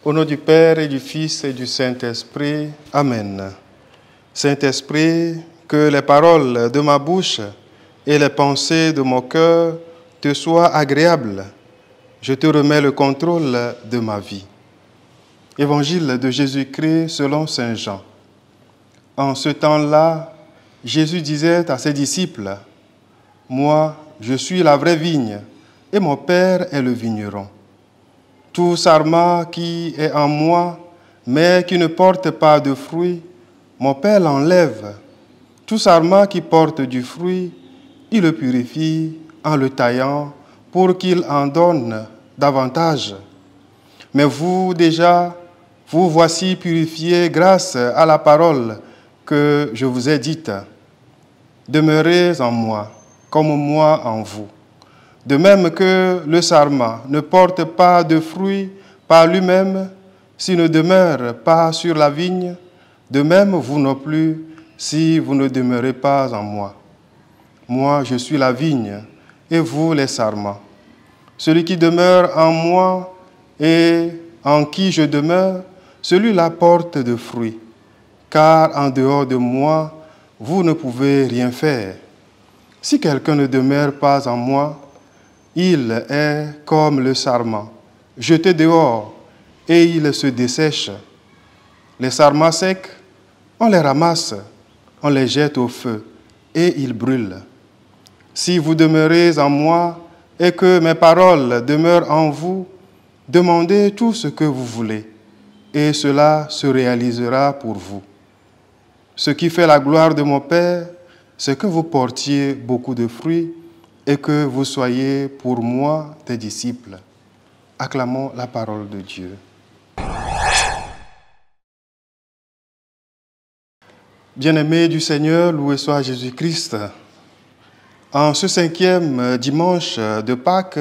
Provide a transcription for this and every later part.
Au nom du Père et du Fils et du Saint-Esprit. Amen. Saint-Esprit, que les paroles de ma bouche et les pensées de mon cœur te soient agréables. Je te remets le contrôle de ma vie. Évangile de Jésus-Christ selon saint Jean. En ce temps-là, Jésus disait à ses disciples, « Moi, je suis la vraie vigne, et mon Père est le vigneron. Tout sarment qui est en moi, mais qui ne porte pas de fruit, mon Père l'enlève. Tout sarment qui porte du fruit, il le purifie en le taillant pour qu'il en donne davantage. Mais vous déjà, vous voici purifiés grâce à la parole que je vous ai dite. Demeurez en moi, comme moi en vous. De même que le sarment ne porte pas de fruit par lui-même s'il ne demeure pas sur la vigne, de même vous non plus si vous ne demeurez pas en moi. Moi, je suis la vigne et vous les sarments. Celui qui demeure en moi et en qui je demeure, celui-là porte de fruits, car en dehors de moi, vous ne pouvez rien faire. Si quelqu'un ne demeure pas en moi, il est comme le sarment, jeté dehors, et il se dessèche. Les sarments secs, on les ramasse, on les jette au feu, et ils brûlent. Si vous demeurez en moi, et que mes paroles demeurent en vous, demandez tout ce que vous voulez, et cela se réalisera pour vous. Ce qui fait la gloire de mon Père, c'est que vous portiez beaucoup de fruits, et que vous soyez pour moi des disciples. Acclamons la parole de Dieu. Bien-aimés du Seigneur, loué soit Jésus-Christ. En ce 5e dimanche de Pâques,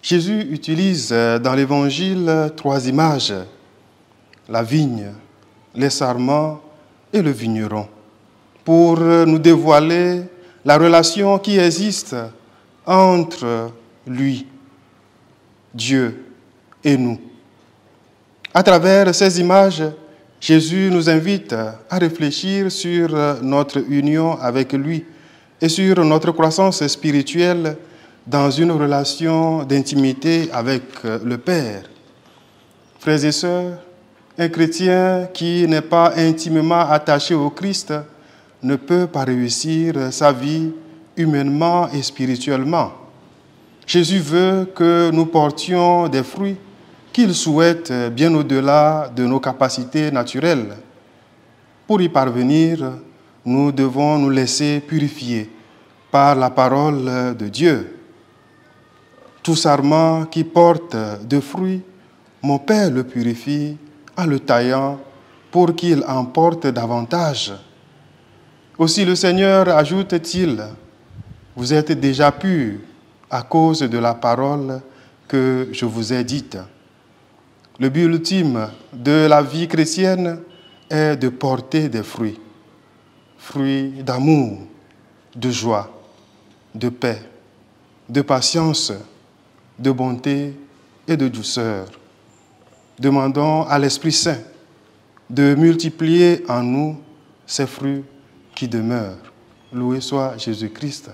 Jésus utilise dans l'Évangile 3 images, la vigne, les sarments et le vigneron, pour nous dévoiler la relation qui existe entre lui, Dieu, et nous. À travers ces images, Jésus nous invite à réfléchir sur notre union avec lui et sur notre croissance spirituelle dans une relation d'intimité avec le Père. Frères et sœurs, un chrétien qui n'est pas intimement attaché au Christ ne peut pas réussir sa vie humainement et spirituellement. Jésus veut que nous portions des fruits qu'il souhaite bien au-delà de nos capacités naturelles. Pour y parvenir, nous devons nous laisser purifier par la parole de Dieu. Tout sarment qui porte de fruits, mon Père le purifie en le taillant pour qu'il en porte davantage. Aussi le Seigneur ajoute-t-il, vous êtes déjà purs à cause de la parole que je vous ai dite. Le but ultime de la vie chrétienne est de porter des fruits. Fruits d'amour, de joie, de paix, de patience, de bonté et de douceur. Demandons à l'Esprit Saint de multiplier en nous ces fruits qui demeurent. Loué soit Jésus-Christ.